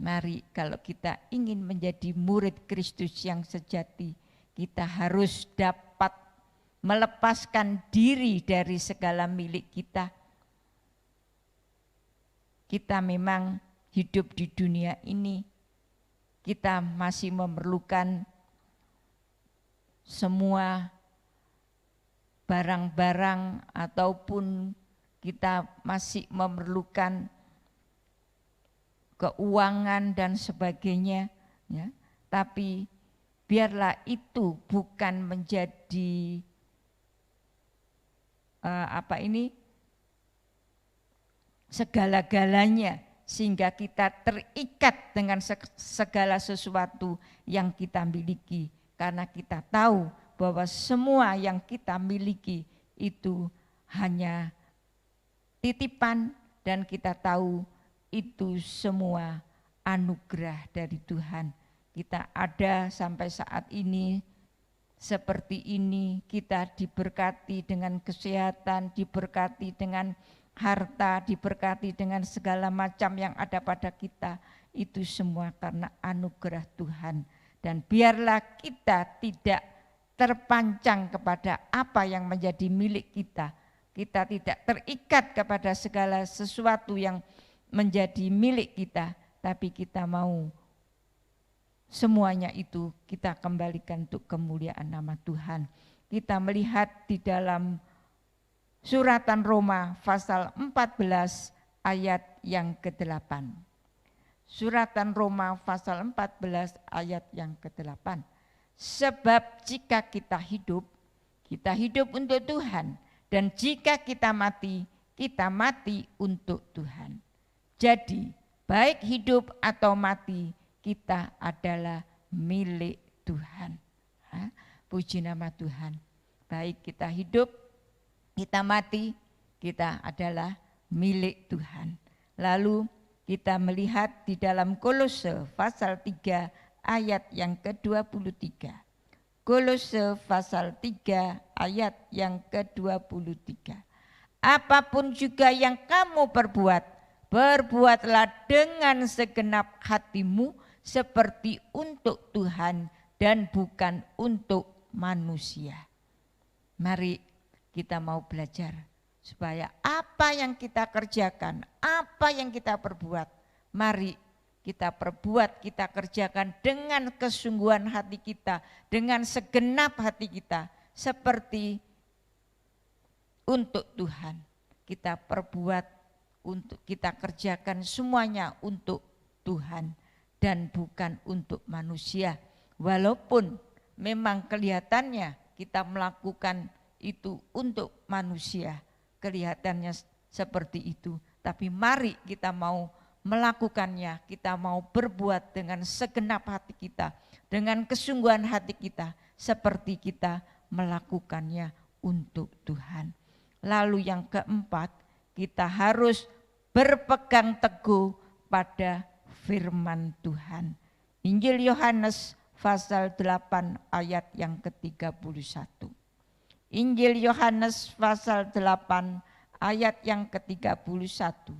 Mari kalau kita ingin menjadi murid Kristus yang sejati, kita harus dapat melepaskan diri dari segala milik kita. Kita memang hidup di dunia ini, kita masih memerlukan semua barang-barang ataupun kita masih memerlukan keuangan dan sebagainya, ya. Tapi biarlah itu bukan menjadi segala-galanya, sehingga kita terikat dengan segala sesuatu yang kita miliki, karena kita tahu bahwa semua yang kita miliki itu hanya titipan, dan kita tahu itu semua anugerah dari Tuhan. Kita ada sampai saat ini seperti ini, kita diberkati dengan kesehatan, diberkati dengan harta, diberkati dengan segala macam yang ada pada kita. Itu semua karena anugerah Tuhan. Dan biarlah kita tidak terpancang kepada apa yang menjadi milik kita. Kita tidak terikat kepada segala sesuatu yang menjadi milik kita, tapi kita mau semuanya itu kita kembalikan untuk kemuliaan nama Tuhan. Kita melihat di dalam suratan Roma pasal 14 ayat yang ke-8. Suratan Roma pasal 14 ayat yang ke-8. Sebab jika kita hidup untuk Tuhan, dan jika kita mati untuk Tuhan. Jadi baik hidup atau mati, kita adalah milik Tuhan. Puji nama Tuhan. Baik kita hidup, kita mati, kita adalah milik Tuhan. Lalu kita melihat di dalam Kolose pasal 3 ayat yang ke-23. Kolose pasal 3 ayat yang ke-23. Apapun juga yang kamu berbuatlah dengan segenap hatimu seperti untuk Tuhan dan bukan untuk manusia. Mari kita mau belajar supaya apa yang kita kerjakan, apa yang kita perbuat, mari kita perbuat, kita kerjakan dengan kesungguhan hati kita, dengan segenap hati kita, seperti untuk Tuhan. Kita perbuat, untuk kita kerjakan semuanya untuk Tuhan dan bukan untuk manusia. Walaupun memang kelihatannya kita melakukan itu untuk manusia, kelihatannya seperti itu, tapi mari kita mau melakukannya, kita mau berbuat dengan segenap hati kita, dengan kesungguhan hati kita, seperti kita melakukannya untuk Tuhan. Lalu yang keempat, kita harus berpegang teguh pada firman Tuhan. Injil Yohanes pasal 8 ayat yang ke-31. Injil Yohanes pasal 8 ayat yang ke-31.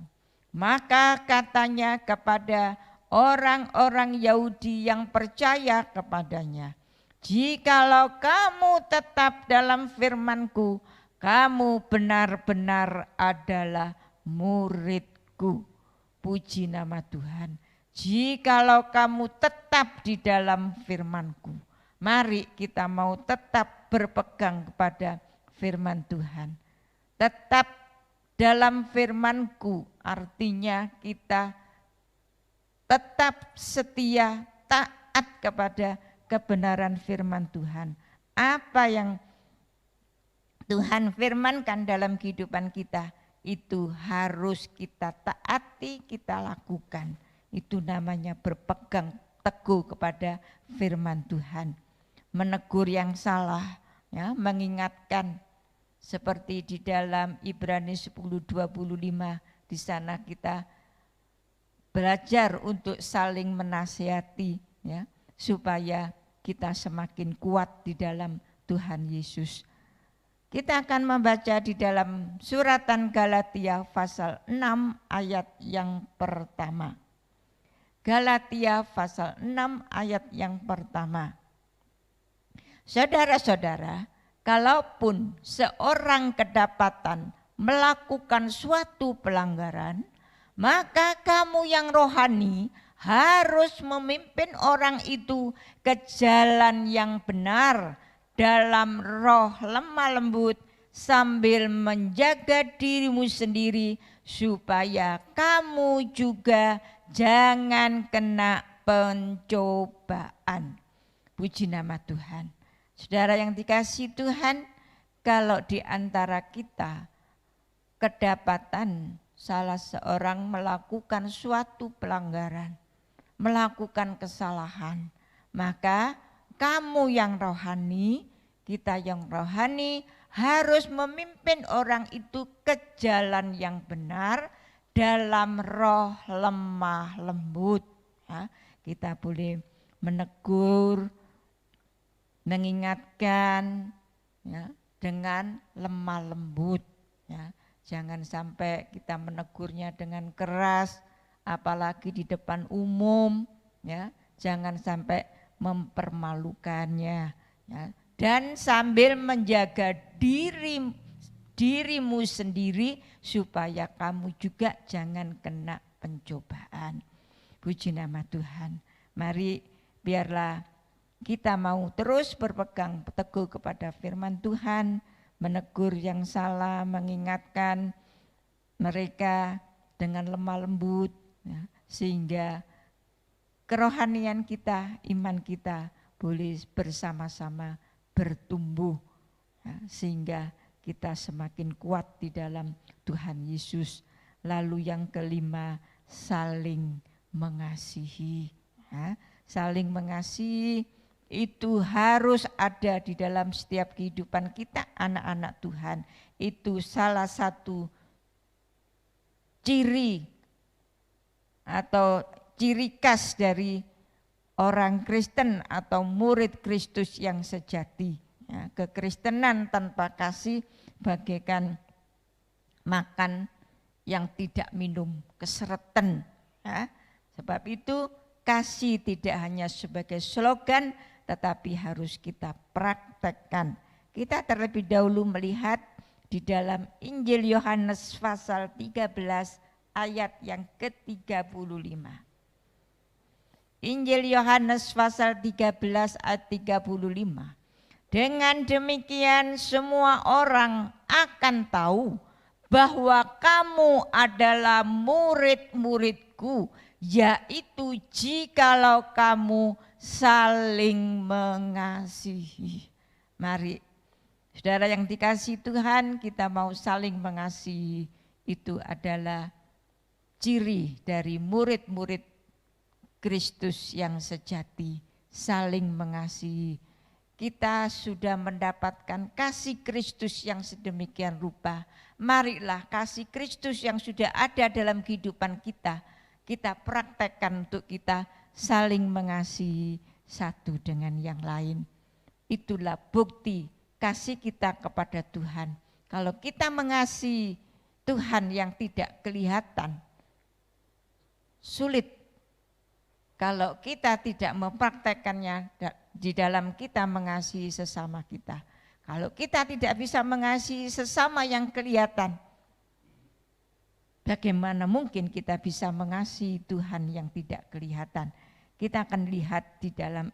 Maka katanya kepada orang-orang Yahudi yang percaya kepadanya, jikalau kamu tetap dalam firman-Ku, kamu benar-benar adalah murid-Ku. Puji nama Tuhan. Jikalau kamu tetap di dalam firman-Ku. Mari kita mau tetap berpegang kepada firman Tuhan. Tetap dalam firman-Ku artinya kita tetap setia, taat kepada kebenaran firman Tuhan. Apa yang Tuhan firmankan dalam kehidupan kita, itu harus kita taati, kita lakukan. Itu namanya berpegang teguh kepada firman Tuhan. Menegur yang salah, ya, mengingatkan seperti di dalam Ibrani 10:25, di sana kita belajar untuk saling menasihati, ya, supaya kita semakin kuat di dalam Tuhan Yesus. Kita akan membaca di dalam suratan Galatia pasal 6 ayat yang pertama. Galatia pasal 6 ayat yang pertama. Saudara-saudara, kalaupun seorang kedapatan melakukan suatu pelanggaran, maka kamu yang rohani harus memimpin orang itu ke jalan yang benar dalam roh lemah lembut, sambil menjaga dirimu sendiri supaya kamu juga jangan kena pencobaan. Puji nama Tuhan. Saudara yang dikasihi Tuhan, kalau di antara kita kedapatan salah seorang melakukan suatu pelanggaran, melakukan kesalahan, maka kamu yang rohani, kita yang rohani harus memimpin orang itu ke jalan yang benar dalam roh lemah lembut. Ya, kita boleh menegur, mengingatkan, ya, dengan lemah lembut. Ya. Jangan sampai kita menegurnya dengan keras, apalagi di depan umum. Ya. Jangan sampai mempermalukannya. Ya. Dan sambil menjaga dirimu sendiri supaya kamu juga jangan kena pencobaan. Puji nama Tuhan. Mari biarlah kita mau terus berpegang teguh kepada firman Tuhan, menegur yang salah, mengingatkan mereka dengan lemah lembut, ya, sehingga kerohanian kita, iman kita boleh bersama-sama bertumbuh, ya, sehingga kita semakin kuat di dalam Tuhan Yesus. Lalu yang kelima, saling mengasihi. Ya, saling mengasihi itu harus ada di dalam setiap kehidupan kita, anak-anak Tuhan. Itu salah satu ciri atau ciri khas dari orang Kristen atau murid Kristus yang sejati. Ya, kekristenan tanpa kasih bagaikan makan yang tidak minum, keseretan. Ya. Sebab itu kasih tidak hanya sebagai slogan, tetapi harus kita praktekkan. Kita terlebih dahulu melihat di dalam Injil Yohanes pasal 13 ayat yang ke-35. Injil Yohanes pasal 13 ayat 35. Dengan demikian semua orang akan tahu bahwa kamu adalah murid-muridku, yaitu jikalau kamu saling mengasihi. Mari, saudara yang dikasihi Tuhan, kita mau saling mengasihi. Itu adalah ciri dari murid-murid Kristus yang sejati, saling mengasihi. Kita sudah mendapatkan kasih Kristus yang sedemikian rupa. Marilah kasih Kristus yang sudah ada dalam kehidupan kita, kita praktekkan untuk kita saling mengasihi satu dengan yang lain. Itulah bukti kasih kita kepada Tuhan. Kalau kita mengasihi Tuhan yang tidak kelihatan, sulit. Kalau kita tidak mempraktekannya di dalam kita mengasihi sesama kita. Kalau kita tidak bisa mengasihi sesama yang kelihatan, bagaimana mungkin kita bisa mengasihi Tuhan yang tidak kelihatan? Kita akan lihat di dalam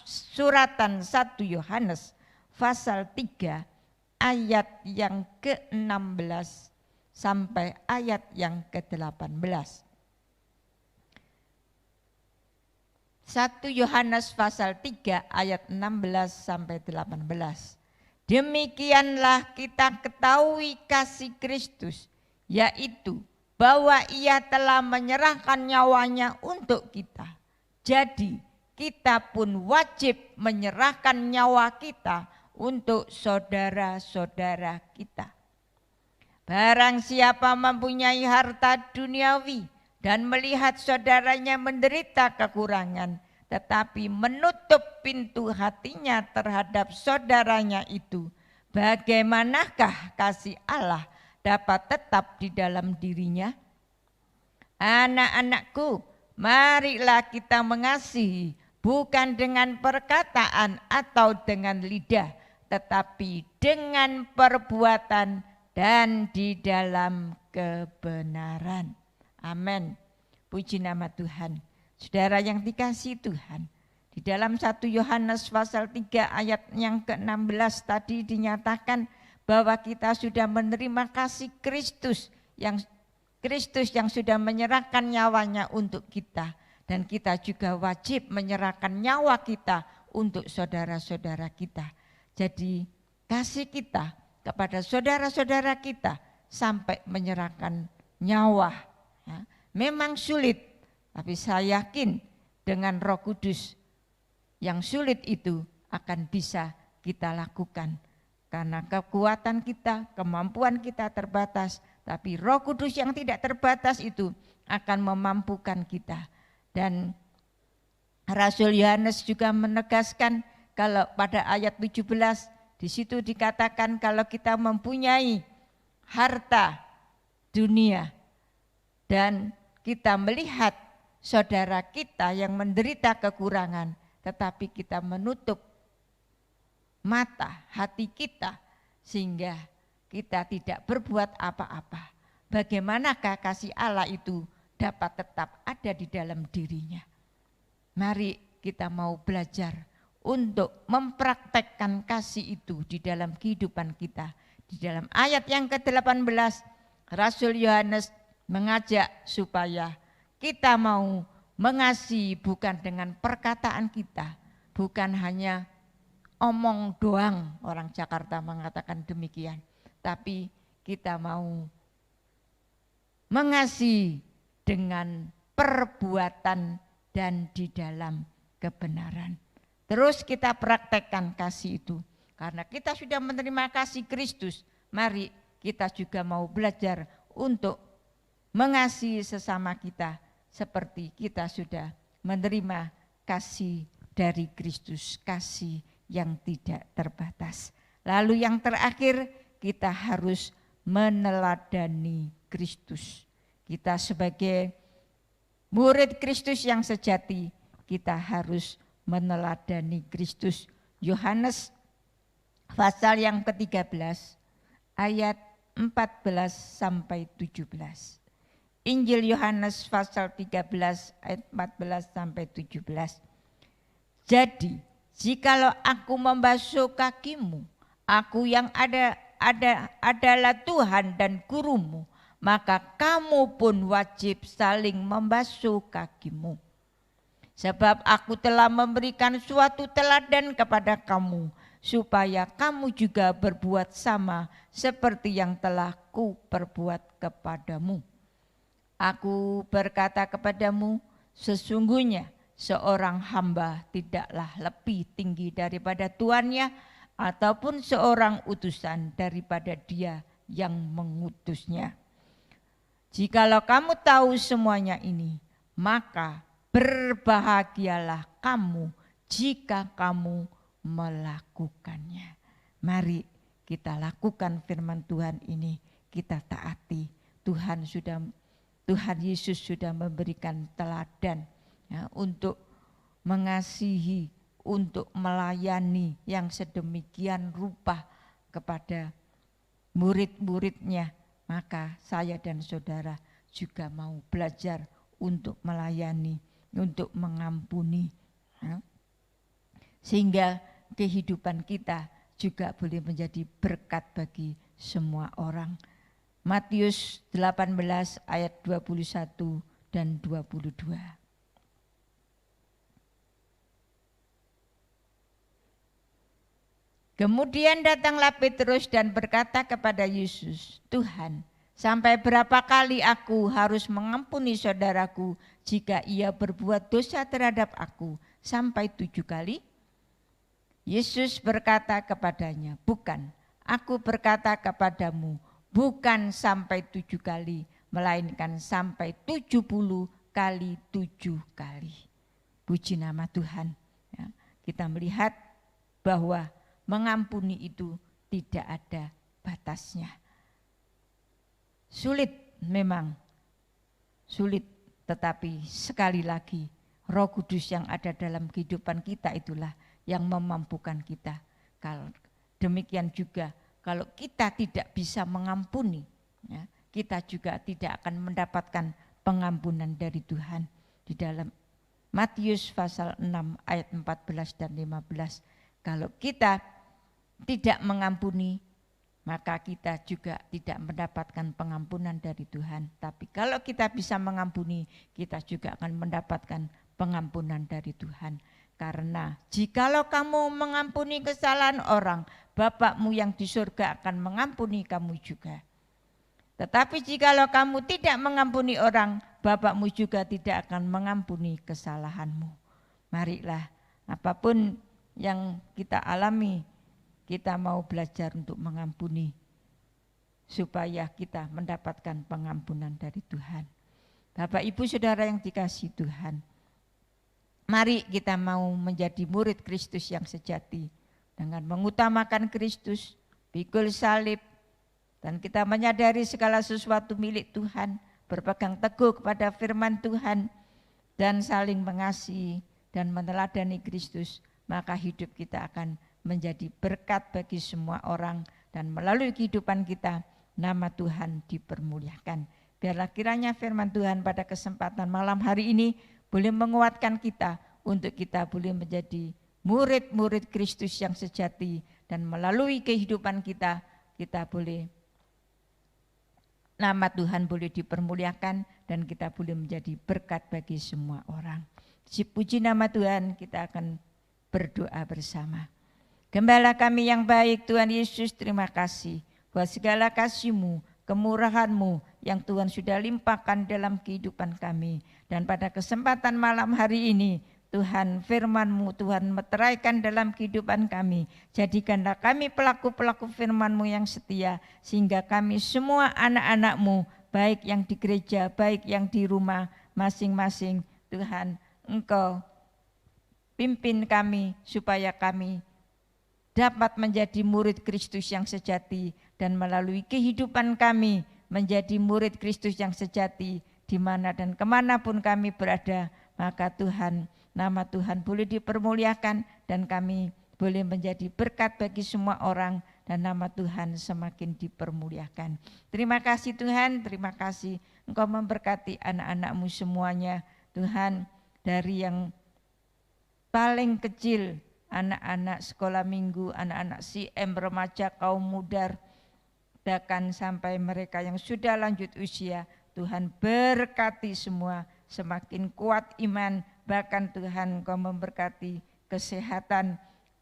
suratan 1 Yohanes pasal 3 ayat yang ke-16 sampai ayat yang ke-18. 1 Yohanes pasal 3 ayat 16 sampai 18. Demikianlah kita ketahui kasih Kristus, yaitu bahwa Ia telah menyerahkan nyawanya untuk kita. Jadi kita pun wajib menyerahkan nyawa kita untuk saudara-saudara kita. Barang siapa mempunyai harta duniawi dan melihat saudaranya menderita kekurangan, tetapi menutup pintu hatinya terhadap saudaranya itu, bagaimanakah kasih Allah dapat tetap di dalam dirinya? Anak-anakku, marilah kita mengasihi, bukan dengan perkataan atau dengan lidah, tetapi dengan perbuatan dan di dalam kebenaran. Amin. Puji nama Tuhan. Saudara yang dikasihi Tuhan, di dalam 1 Yohanes pasal 3 ayat yang ke-16 tadi dinyatakan bahwa kita sudah menerima kasih Kristus yang sudah menyerahkan nyawanya untuk kita, dan kita juga wajib menyerahkan nyawa kita untuk saudara-saudara kita. Jadi kasih kita kepada saudara-saudara kita sampai menyerahkan nyawa. Ya, memang sulit, tapi saya yakin dengan Roh Kudus yang sulit itu akan bisa kita lakukan. Karena kekuatan kita, kemampuan kita terbatas, tapi Roh Kudus yang tidak terbatas itu akan memampukan kita. Dan Rasul Yohanes juga menegaskan kalau pada ayat 17 di situ dikatakan kalau kita mempunyai harta dunia dan kita melihat saudara kita yang menderita kekurangan, tetapi kita menutup mata hati kita sehingga kita tidak berbuat apa-apa. Bagaimanakah kasih Allah itu dapat tetap ada di dalam dirinya? Mari kita mau belajar untuk mempraktekkan kasih itu di dalam kehidupan kita. Di dalam ayat yang ke-18, Rasul Yohanes mengajak supaya kita mau mengasihi bukan dengan perkataan kita, bukan hanya omong doang, orang Jakarta mengatakan demikian, tapi kita mau mengasihi dengan perbuatan dan di dalam kebenaran. Terus kita praktekkan kasih itu. Karena kita sudah menerima kasih Kristus, mari kita juga mau belajar untuk mengasihi sesama kita seperti kita sudah menerima kasih dari Kristus, kasih yang tidak terbatas. Lalu yang terakhir, kita harus meneladani Kristus. Kita sebagai murid Kristus yang sejati, kita harus meneladani Kristus. Yohanes pasal yang ke-13 ayat 14 sampai 17. Injil Yohanes pasal 13 ayat 14 sampai 17. Jadi, jikalau aku membasuh kakimu, aku yang adalah Tuhan dan gurumu, maka kamu pun wajib saling membasuh kakimu. Sebab aku telah memberikan suatu teladan kepada kamu, supaya kamu juga berbuat sama seperti yang telah kuperbuat kepadamu. Aku berkata kepadamu, sesungguhnya seorang hamba tidaklah lebih tinggi daripada tuannya, ataupun seorang utusan daripada dia yang mengutusnya. Jikalau kamu tahu semuanya ini, maka berbahagialah kamu jika kamu melakukannya. Mari kita lakukan firman Tuhan ini, kita taati. Tuhan Yesus sudah memberikan teladan ya, untuk mengasihi, untuk melayani yang sedemikian rupa kepada murid-muridnya. Maka saya dan saudara juga mau belajar untuk melayani, untuk mengampuni. Ya. Sehingga kehidupan kita juga boleh menjadi berkat bagi semua orang. Matius 18 ayat 21 dan 22. Kemudian datanglah Petrus dan berkata kepada Yesus, Tuhan, sampai berapa kali aku harus mengampuni saudaraku jika ia berbuat dosa terhadap aku? Sampai 7 kali? Yesus berkata kepadanya, bukan, aku berkata kepadamu, bukan sampai 7 kali, melainkan sampai 70 kali 7 kali. Puji nama Tuhan. Ya, kita melihat bahwa mengampuni itu tidak ada batasnya. Sulit memang, sulit, tetapi sekali lagi Roh Kudus yang ada dalam kehidupan kita itulah yang memampukan kita. Kalau demikian juga kalau kita tidak bisa mengampuni, ya, kita juga tidak akan mendapatkan pengampunan dari Tuhan. Di dalam Matius pasal 6 ayat 14 dan 15, kalau kita tidak mengampuni, maka kita juga tidak mendapatkan pengampunan dari Tuhan. Tapi kalau kita bisa mengampuni, kita juga akan mendapatkan pengampunan dari Tuhan. Karena jikalau kamu mengampuni kesalahan orang, Bapakmu yang di surga akan mengampuni kamu juga. Tetapi jikalau kamu tidak mengampuni orang, Bapakmu juga tidak akan mengampuni kesalahanmu. Marilah, apapun yang kita alami, kita mau belajar untuk mengampuni, supaya kita mendapatkan pengampunan dari Tuhan. Bapak, Ibu, Saudara yang dikasihi Tuhan, mari kita mau menjadi murid Kristus yang sejati dengan mengutamakan Kristus, pikul salib, dan kita menyadari segala sesuatu milik Tuhan, berpegang teguh kepada firman Tuhan, dan saling mengasihi dan meneladani Kristus, maka hidup kita akan menjadi berkat bagi semua orang, dan melalui kehidupan kita nama Tuhan dipermuliakan. Biarlah kiranya firman Tuhan pada kesempatan malam hari ini boleh menguatkan kita untuk kita boleh menjadi murid-murid Kristus yang sejati, dan melalui kehidupan kita, kita boleh nama Tuhan boleh dipermuliakan, dan kita boleh menjadi berkat bagi semua orang. Puji nama Tuhan, kita akan berdoa bersama. Gembala kami yang baik, Tuhan Yesus, terima kasih buat segala kasih-Mu, kemurahan-Mu yang Tuhan sudah limpahkan dalam kehidupan kami. Dan pada kesempatan malam hari ini, Tuhan, firman-Mu Tuhan meteraikan dalam kehidupan kami. Jadikanlah kami pelaku-pelaku firman-Mu yang setia, sehingga kami semua anak-anak-Mu, baik yang di gereja, baik yang di rumah masing-masing, Tuhan, Engkau pimpin kami supaya kami dapat menjadi murid Kristus yang sejati, dan melalui kehidupan kami menjadi murid Kristus yang sejati di mana dan kemanapun kami berada. Maka Tuhan, nama Tuhan boleh dipermuliakan, dan kami boleh menjadi berkat bagi semua orang, dan nama Tuhan semakin dipermuliakan. Terima kasih Tuhan, terima kasih Engkau memberkati anak-anak-Mu semuanya. Tuhan, dari yang paling kecil, anak-anak sekolah minggu, anak-anak CM, remaja, kaum muda, bahkan sampai mereka yang sudah lanjut usia, Tuhan berkati semua, semakin kuat iman, bahkan Tuhan Engkau memberkati kesehatan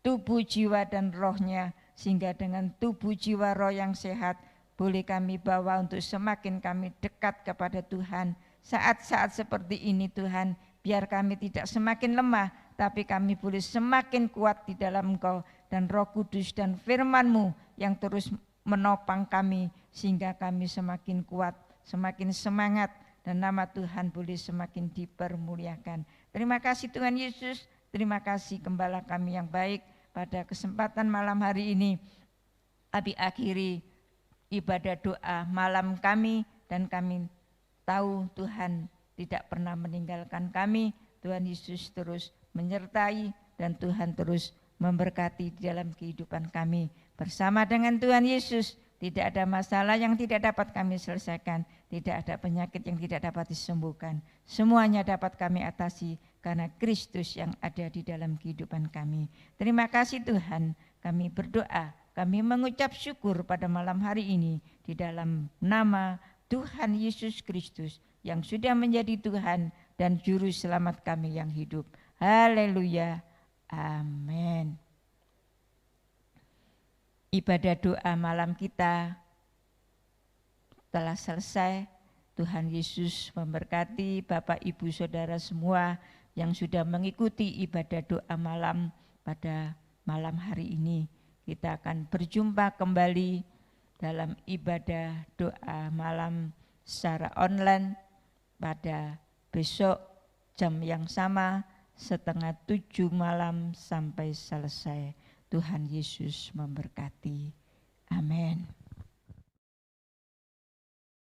tubuh, jiwa, dan rohnya, sehingga dengan tubuh, jiwa, roh yang sehat boleh kami bawa untuk semakin kami dekat kepada Tuhan. Saat-saat seperti ini Tuhan, biar kami tidak semakin lemah, tapi kami boleh semakin kuat di dalam Engkau, dan Roh Kudus dan firman-Mu yang terus menopang kami, sehingga kami semakin kuat, semakin semangat, dan nama Tuhan boleh semakin dipermuliakan. Terima kasih Tuhan Yesus, terima kasih Gembala kami yang baik. Pada kesempatan malam hari ini, kami akhiri ibadah doa malam kami, dan kami tahu Tuhan tidak pernah meninggalkan kami. Tuhan Yesus terus menyertai, dan Tuhan terus memberkati di dalam kehidupan kami. Bersama dengan Tuhan Yesus, tidak ada masalah yang tidak dapat kami selesaikan, tidak ada penyakit yang tidak dapat disembuhkan. Semuanya dapat kami atasi karena Kristus yang ada di dalam kehidupan kami. Terima kasih Tuhan, kami berdoa, kami mengucap syukur pada malam hari ini di dalam nama Tuhan Yesus Kristus yang sudah menjadi Tuhan dan Juru Selamat kami yang hidup. Haleluya, amin. Ibadah doa malam kita telah selesai. Tuhan Yesus memberkati Bapak Ibu Saudara semua yang sudah mengikuti ibadah doa malam pada malam hari ini. Kita akan berjumpa kembali dalam ibadah doa malam secara online pada besok jam yang sama, 6:30 malam sampai selesai. Tuhan Yesus memberkati. Amin.